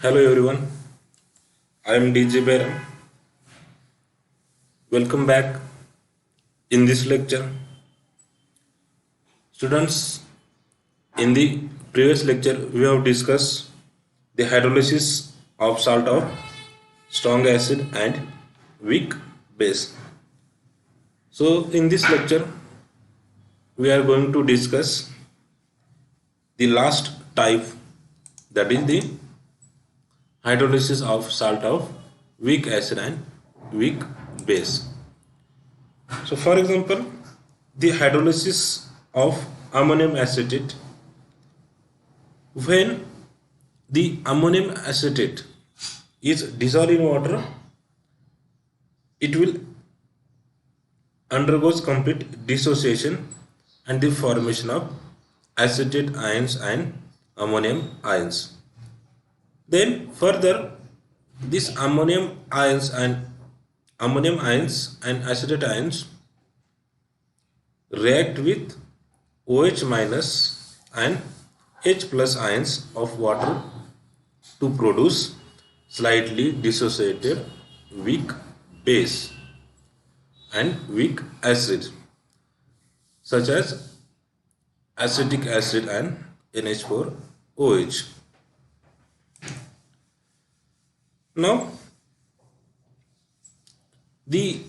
Hello everyone, I am DJ Beram. Welcome back in this lecture. Students, in the previous lecture we have discussed the hydrolysis of salt of strong acid and weak base. So in this lecture we are going to discuss the last type, that is the hydrolysis of salt of weak acid and weak base. So for example, the hydrolysis of ammonium acetate, when the ammonium acetate is dissolved in water, it will undergoes complete dissociation and the formation of acetate ions and ammonium ions. Then further, these ammonium ions and acetate ions react with OH minus and H plus ions of water to produce slightly dissociated weak base and weak acid, such as acetic acid and NH4OH. Now, the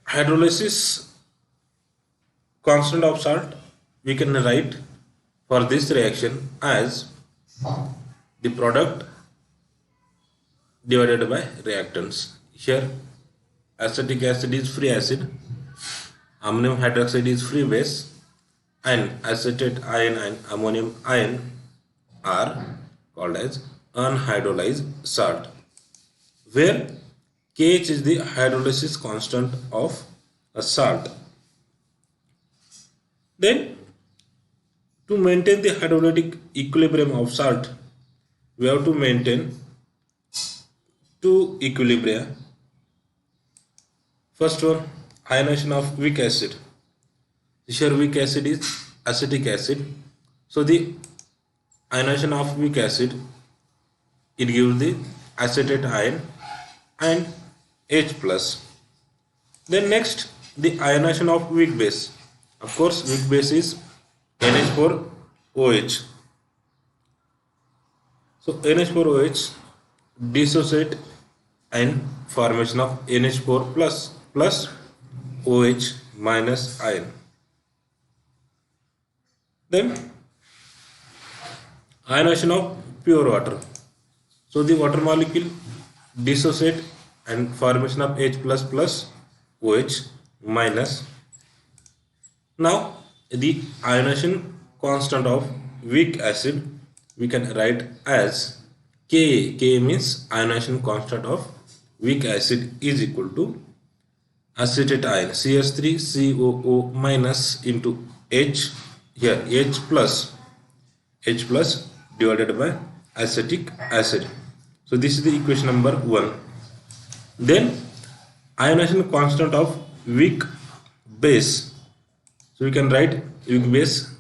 hydrolysis constant of salt we can write for this reaction as the product divided by reactants. Here acetic acid is free acid, ammonium hydroxide is free base, and acetate ion and ammonium ion are called as unhydrolyzed salt, where KH is the hydrolysis constant of a salt. Then, to maintain the hydrolytic equilibrium of salt, we have to maintain two equilibria. First one, ionization of weak acid. Here weak acid is acetic acid. So the ionization of weak acid, it gives the acetate ion and H plus. Then next, the ionization of weak base. Of course, weak base is NH4OH. So NH4OH dissociate and formation of NH4 plus OH minus ion. Then ionization of pure water. So the water molecule dissociate and formation of H plus OH minus. Now the ionization constant of weak acid we can write as Ka. Ka means ionization constant of weak acid is equal to acetate ion CH3COO minus into H, here H plus divided by acetic acid. So this is the equation number 1. Then ionization constant of weak base. So we can write weak base,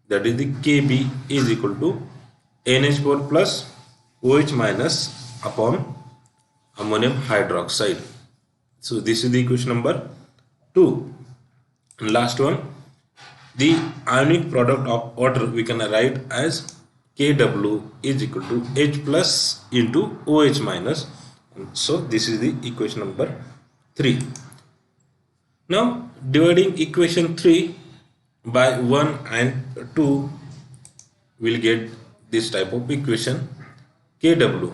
that is the Kb is equal to NH4 plus OH minus upon ammonium hydroxide. So this is the equation number 2. And last one, the ionic product of water we can write as Kw is equal to H plus into OH minus. So this is the equation number 3. Now dividing equation 3 by 1 and 2, we'll get this type of equation: Kw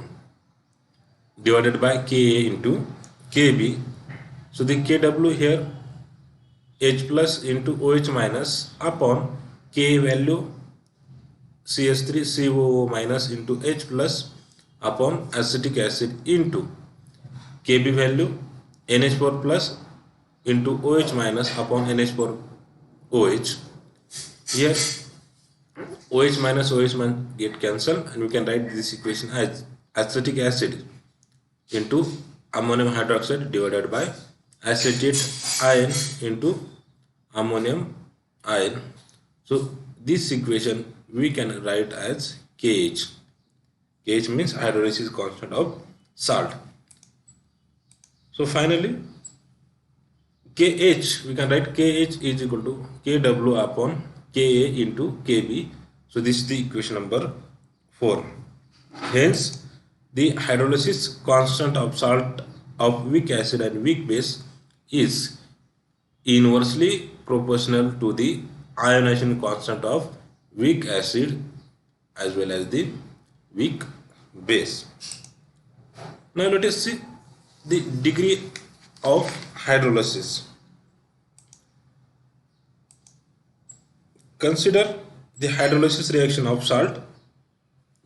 divided by Ka into Kb. So the Kw here H plus into OH minus upon Ka value CH3COO minus into H plus upon acetic acid into Kb value NH4 plus into OH minus upon NH4OH. Here OH minus get cancelled, and we can write this equation as acetic acid into ammonium hydroxide divided by acetate ion into ammonium ion. So this equation we can write as KH. KH means hydrolysis constant of salt. So finally, KH, we can write KH is equal to KW upon KA into KB. So this is the equation number 4. Hence, the hydrolysis constant of salt of weak acid and weak base is inversely proportional to the ionization constant of weak acid as well as the weak base. Now let us see the degree of hydrolysis. Consider the hydrolysis reaction of salt.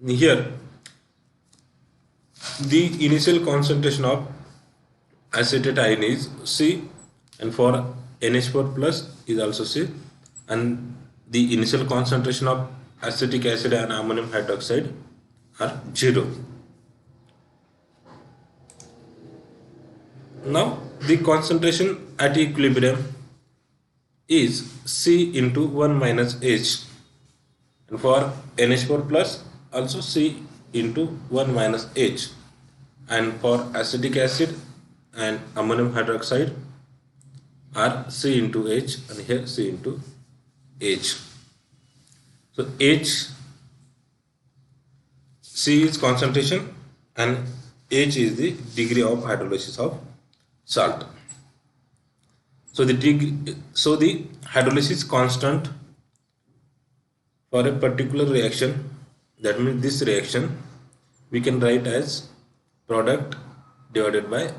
Here, the initial concentration of acetate ion is C, and for NH4 plus is also C, and the initial concentration of acetic acid and ammonium hydroxide are 0. Now the concentration at equilibrium is C into 1 minus H, and for NH4 plus also C into 1 minus H, and for acetic acid and ammonium hydroxide are C into H, and here C into H. So H, C is concentration and H is the degree of hydrolysis of salt. So the hydrolysis constant for a particular reaction, that means this reaction, we can write as product divided by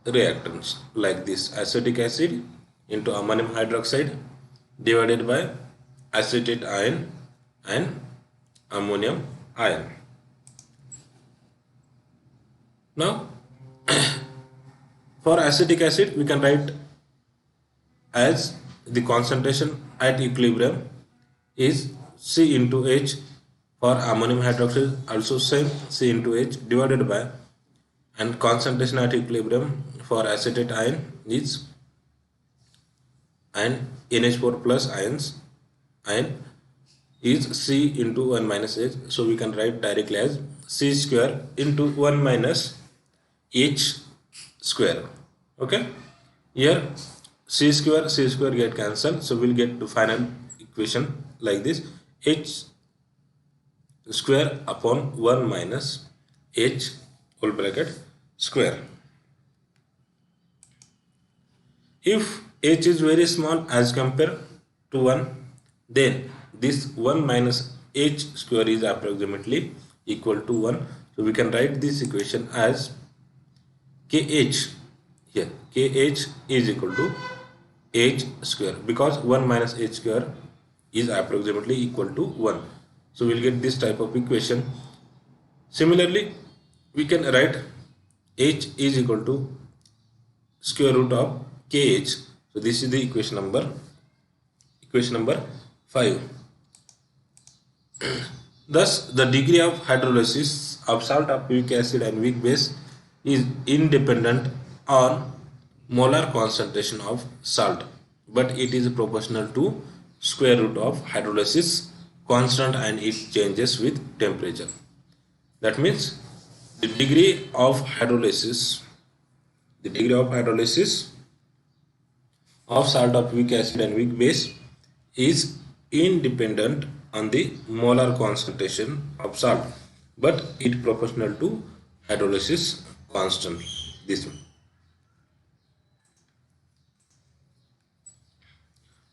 reactants, like this: acetic acid into ammonium hydroxide divided by acetate ion and ammonium ion. Now for acetic acid, we can write as the concentration at equilibrium is C into H. For ammonium hydroxide also same, C into H divided by, and concentration at equilibrium for acetate ion is, and NH4 plus ion is C into 1 minus H. So we can write directly as C square into 1 minus H square. Okay, here C square get cancelled, so we'll get the final equation like this: H square upon 1 minus H whole bracket square. If H is very small as compared to 1, then this 1 minus H square is approximately equal to 1. So we can write this equation as KH. Here KH is equal to H square, because 1 minus H square is approximately equal to 1. So we'll get this type of equation. Similarly, we can write H is equal to square root of KH. So this is the equation number 5. Thus, the degree of hydrolysis of salt of weak acid and weak base is independent on molar concentration of salt, but it is proportional to square root of hydrolysis constant, and it changes with temperature. That means the degree of hydrolysis of salt of weak acid and weak base is independent on the molar concentration of salt, but it proportional to hydrolysis constant. This one.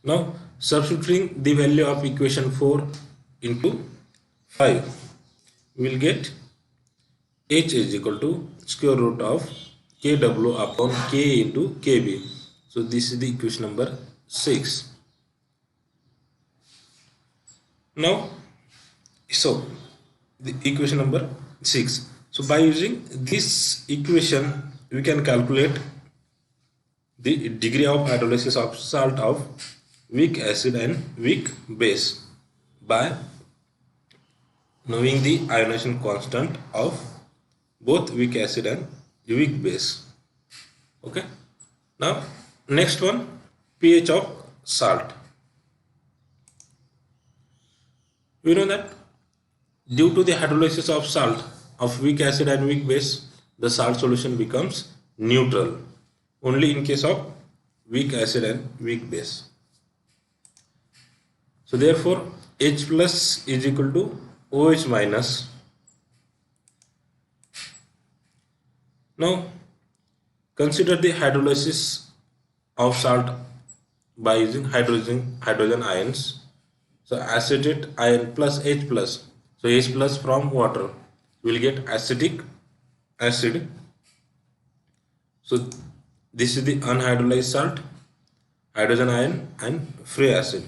Now substituting the value of equation 4 into 5, we will get H is equal to square root of KW upon K into KB. So this is the equation number 6. Now, so the equation number 6. So by using this equation, we can calculate the degree of hydrolysis of salt of weak acid and weak base by knowing the ionization constant of both weak acid and weak base. Okay. Now next one, pH of salt. We know that due to the hydrolysis of salt, of weak acid and weak base, the salt solution becomes neutral. Only in case of weak acid and weak base. So therefore, H plus is equal to OH minus. Now consider the hydrolysis of salt by using hydrogen ions. So acetate ion plus H plus. So H plus from water will get acetic acid. So this is the unhydrolyzed salt, hydrogen ion and free acid.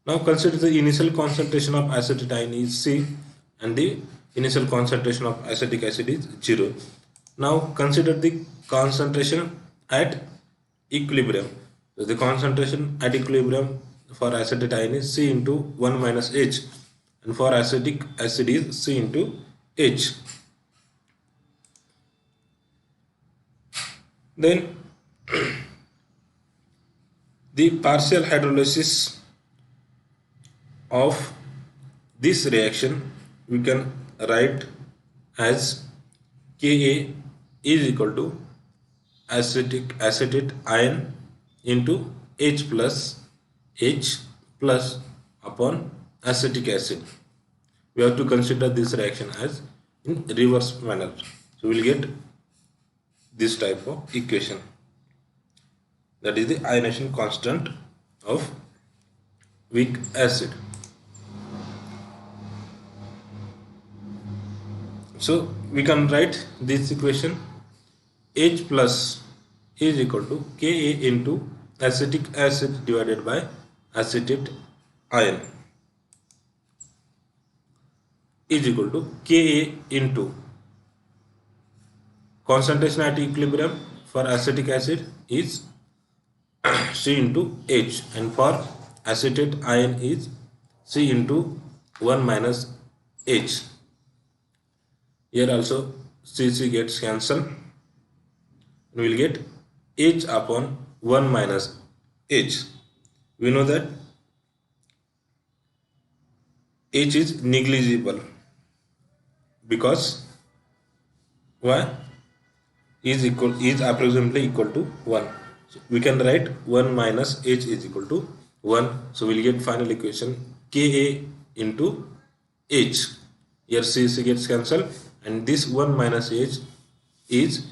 Now consider the initial concentration of acetate ion is C and the initial concentration of acetic acid is 0. Now consider the concentration at equilibrium. So the concentration at equilibrium for acetate ion is C into 1 minus H, and for acetic acid is C into H. Then the partial hydrolysis of this reaction we can write as Ka is equal to acetate ion into H plus upon acetic acid. We have to consider this reaction as in reverse manner. So we will get this type of equation. That is the ionization constant of weak acid. So we can write this equation: H plus is equal to Ka into acetic acid divided by acetate ion is equal to Ka into concentration at equilibrium for acetic acid is C into H, and for acetate ion is C into 1 minus H. Here also CC gets cancelled. We will get H upon 1 minus H. We know that H is negligible because why? Is approximately equal to 1. So we can write 1 minus H is equal to 1. So we will get final equation Ka into H. Here CC gets cancelled, and this 1 minus H is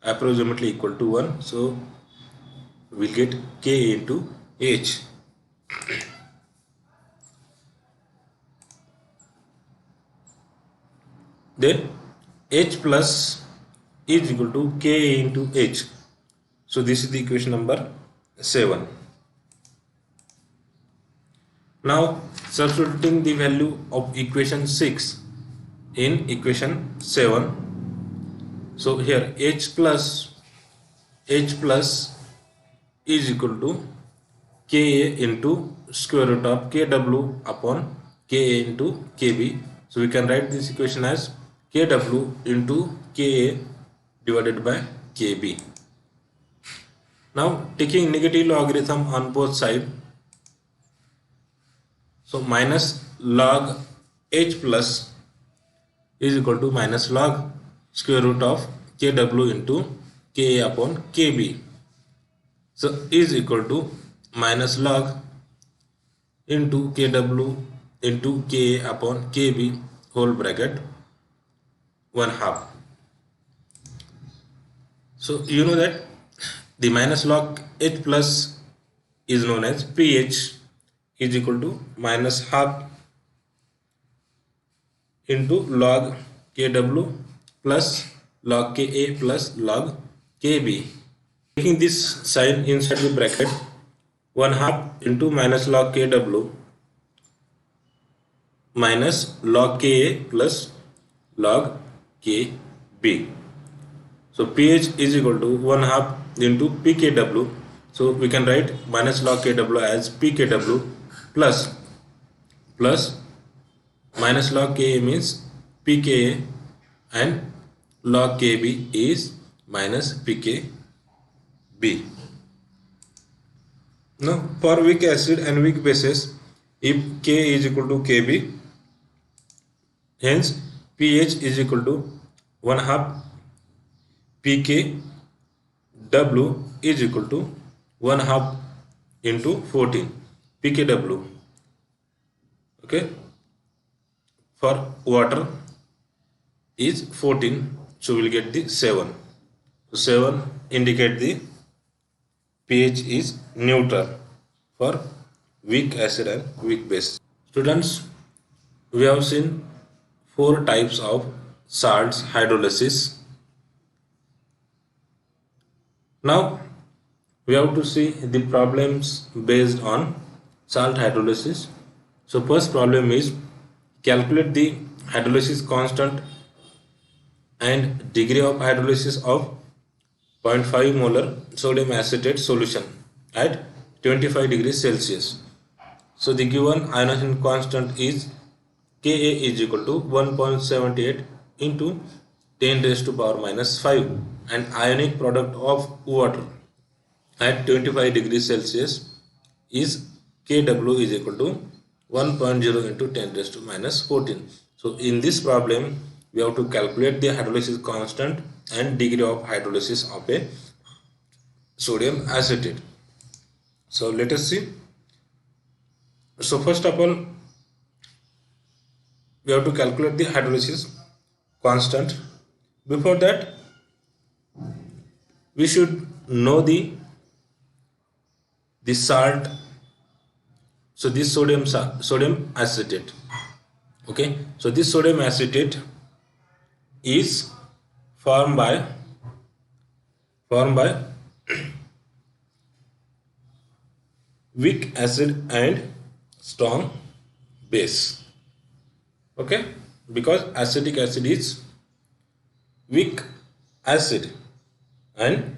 approximately equal to 1. So we will get Ka into H. Then H plus is equal to Ka into H. So this is the equation number 7. Now substituting the value of equation 6 in equation 7. So here H plus is equal to Ka into square root of Kw upon Ka into Kb. So we can write this equation as Kw into Ka divided by Kb. Now taking negative logarithm on both sides, so minus log H plus is equal to minus log square root of Kw into Ka upon Kb. So is equal to minus log into Kw into Ka upon Kb whole bracket 1/2. So you know that the minus log H plus is known as pH is equal to minus half into log Kw plus log Ka plus log Kb. Taking this sign inside the bracket, 1/2 into minus log Kw minus log Ka plus log Kb. So pH is equal to 1/2 into pKw. So we can write minus log Kw as pKw plus minus log Ka means pKa, and log Kb is minus pKb. Now for weak acid and weak bases, if K is equal to Kb, hence P pH is equal to 1 half pKw is equal to 1 half into 14 pKw. Okay, for water is 14, so we'll get the 7. So 7 indicate the pH is neutral for weak acid and weak base. Students, we have seen 4 types of salts hydrolysis. Now we have to see the problems based on salt hydrolysis. So first problem is calculate the hydrolysis constant and degree of hydrolysis of 0.5 molar sodium acetate solution at 25 degrees Celsius. So the given ionization constant is Ka is equal to 1.78 into 10 raised to power minus 5, and ionic product of water at 25 degrees Celsius is Kw is equal to 1.0 into 10 raised to minus 14. So in this problem we have to calculate the hydrolysis constant and degree of hydrolysis of a sodium acetate. So let us see. So first of all, we have to calculate the hydrolysis constant. Before that, we should know the salt. So this sodium acetate. Okay, so this sodium acetate is formed by weak acid and strong base. Okay, because acetic acid is weak acid and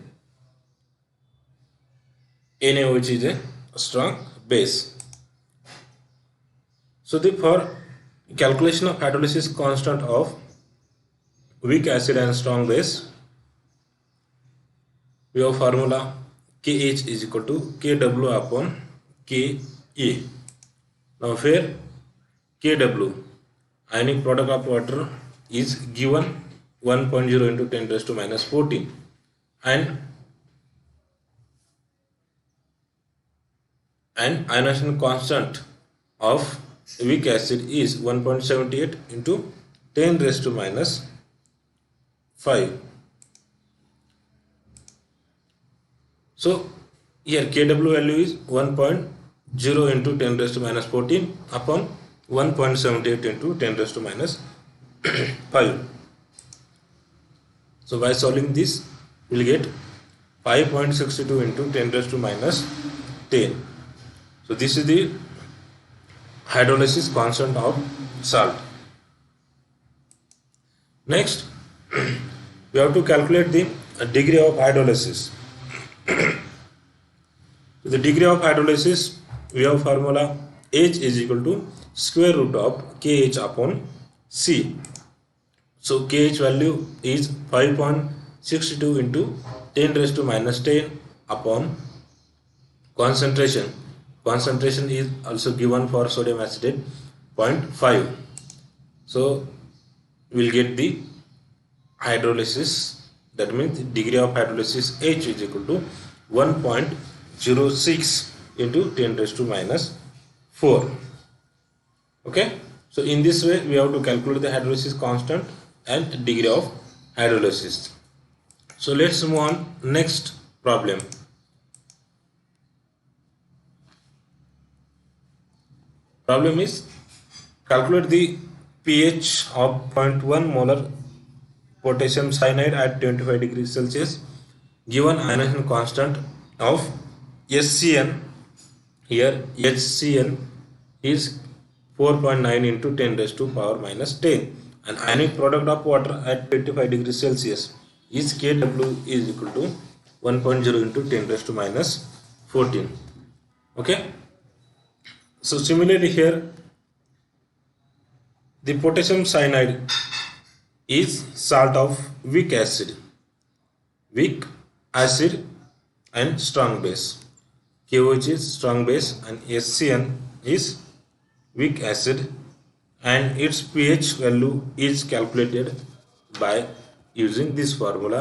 NaOH is a strong base. So for calculation of hydrolysis constant of weak acid and strong base, we have formula Kh is equal to Kw upon Ka. Now here Kw, ionic product of water, is given 1.0 into 10 raised to minus 14, and ionization constant of weak acid is 1.78 into 10 raised to minus 5. So here Kw value is 1.0 into 10 raised to minus 14 upon 1.78 into 10 raised to minus 5. So by solving this, we will get 5.62 into 10 raised to minus 10. So this is the hydrolysis constant of salt. Next, we have to calculate the degree of hydrolysis. So the degree of hydrolysis, we have formula H is equal to square root of Kh upon C. So Kh value is 5.62 into 10 raised to minus 10 upon concentration. Concentration is also given for sodium acetate 0.5. So we will get the hydrolysis, that means the degree of hydrolysis H is equal to 1.06 into 10 raised to minus 4. Okay, so in this way we have to calculate the hydrolysis constant and degree of hydrolysis. So let's move on next problem. Problem is calculate the pH of 0.1 molar potassium cyanide at 25 degrees Celsius. Given ionization constant of SCN, here HCN is 4.9 into 10 raised to power minus 10, and ionic product of water at 25 degrees Celsius is Kw is equal to 1.0 into 10 raised to minus 14. Okay. So similarly here, the potassium cyanide is salt of weak acid and strong base. KOH is strong base and SCN is weak acid and its pH value is calculated by using this formula.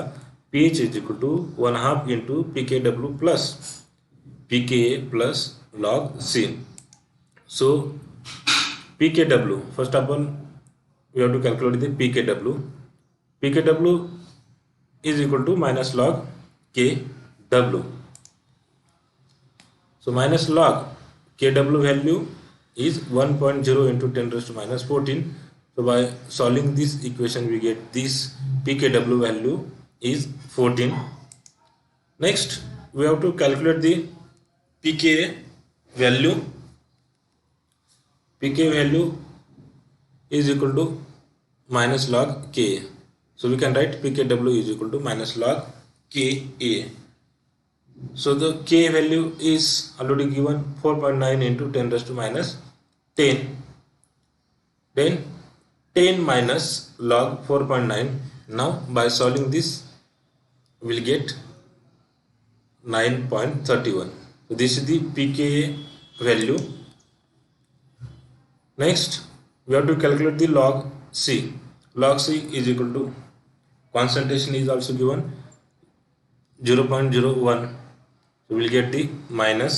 pH is equal to 1/2 into pKw plus pKa plus log C. So pKw, first of all we have to calculate the pKw. pKw is equal to minus log Kw. So minus log Kw value is 1.0 into 10 raised to minus 14. So by solving this equation we get this pKw value is 14. Next we have to calculate the pKa value. pKa value is equal to minus log Ka. So we can write pKw is equal to minus log Ka. So the K value is already given 4.9 into 10 raised to minus 10. Then 10 minus log 4.9. Now by solving this we will get 9.31. So this is the pKa value. Next we have to calculate the log C. Log C is equal to, concentration is also given 0.01. So we will get the minus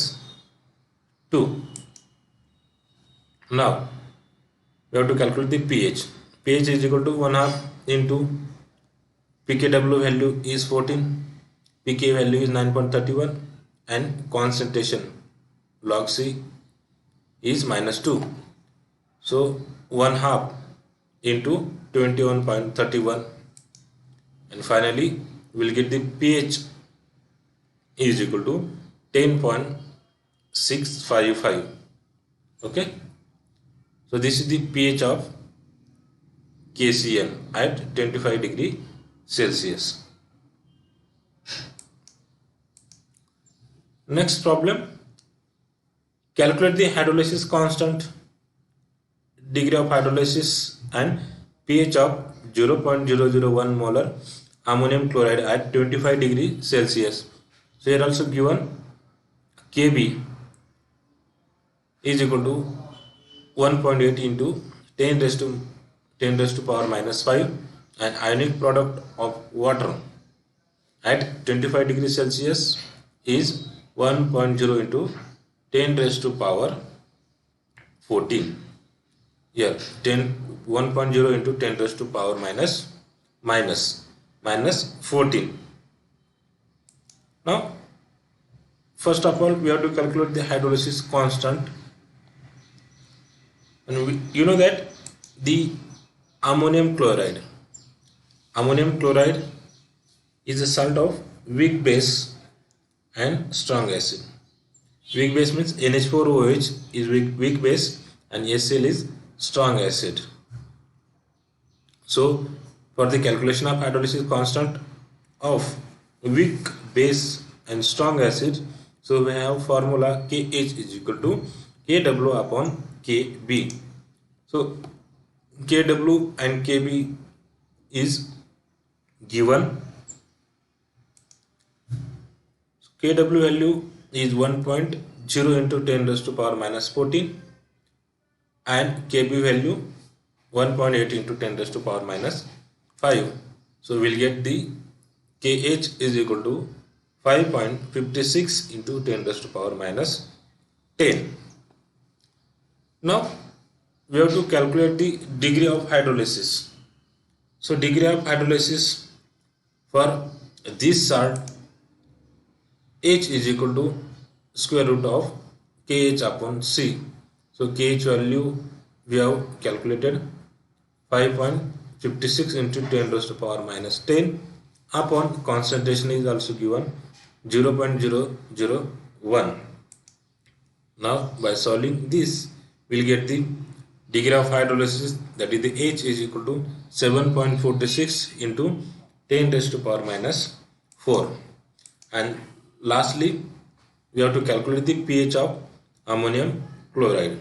2. Now we have to calculate the pH. pH is equal to 1/2 into pKw value is 14, pK value is 9.31, and concentration log C is minus 2. So 1/2 into 21.31, and finally we will get the pH is equal to 10.655. Okay, so this is the pH of KCl at 25 degree Celsius. Next problem, calculate the hydrolysis constant, degree of hydrolysis and pH of 0.001 molar ammonium chloride at 25 degree Celsius. So here also given Kb is equal to 1.8 into 10 raised to power minus 5, and ionic product of water at 25 degrees Celsius is 1.0 into 10 raised to power 14. Here 1.0 into 10 raised to power minus 14. Now first of all we have to calculate the hydrolysis constant, and you know that the ammonium chloride is a salt of weak base and strong acid. Weak base means NH4OH is weak base and Cl is strong acid. So for the calculation of hydrolysis constant of weak base and strong acid, so we have formula Kh is equal to Kw upon Kb. So Kw and Kb is given. Kw value is 1.0 into 10 raised to power minus 14, and Kb value 1.8 into 10 raised to power minus 5. So we'll get the Kh is equal to 5.56 into 10 raised to power minus 10. Now we have to calculate the degree of hydrolysis. So degree of hydrolysis for this salt H is equal to square root of Kh upon C. So Kh value we have calculated 5.56 into 10 raised to power minus 10 upon concentration is also given 0.001. Now by solving this we will get the degree of hydrolysis, that is the H is equal to 7.46 into 10 raised to power minus 4. And lastly we have to calculate the pH of ammonium chloride.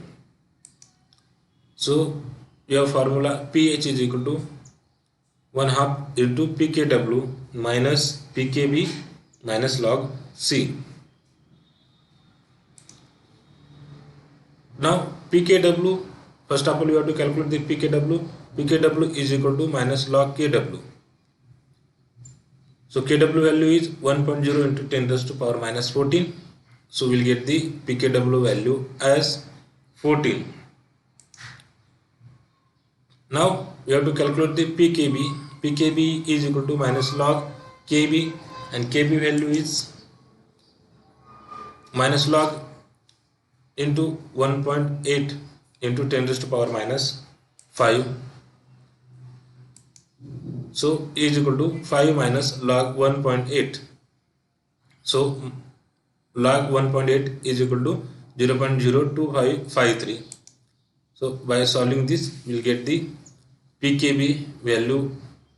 So we have formula pH is equal to 1/2 into pKw minus pKb minus log C. Now pKw First of all, you have to calculate the pKw. pKw is equal to minus log Kw. So Kw value is 1.0 into 10 raised to power minus 14. So we'll get the pKw value as 14. Now we have to calculate the pKb. pKb is equal to minus log Kb, and Kb value is minus log into 1.8 into 10 raised to power minus 5. So is equal to 5 minus log 1.8. So log 1.8 is equal to 0.02553. So by solving this, we'll get the pKb value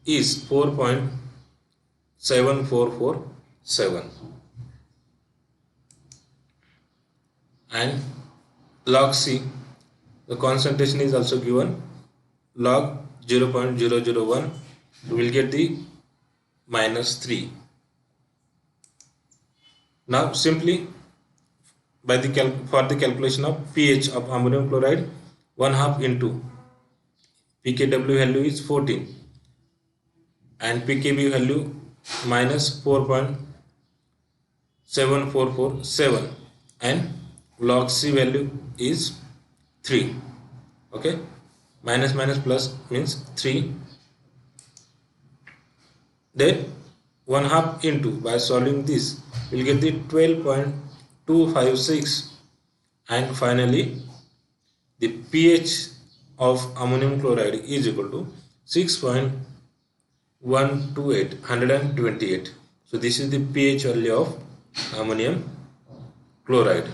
is 4.7447, and log C, the concentration is also given log 0.001. We will get the minus 3. Now simply by the for the calculation of pH of ammonium chloride, 1/2 into pKw value is 14 and pKb value minus 4.7447 and log C value is 3. Okay, minus minus plus means 3. Then 1/2 into, by solving this, we'll get the 12.256, and finally the pH of ammonium chloride is equal to 6.128. So this is the pH value of ammonium chloride.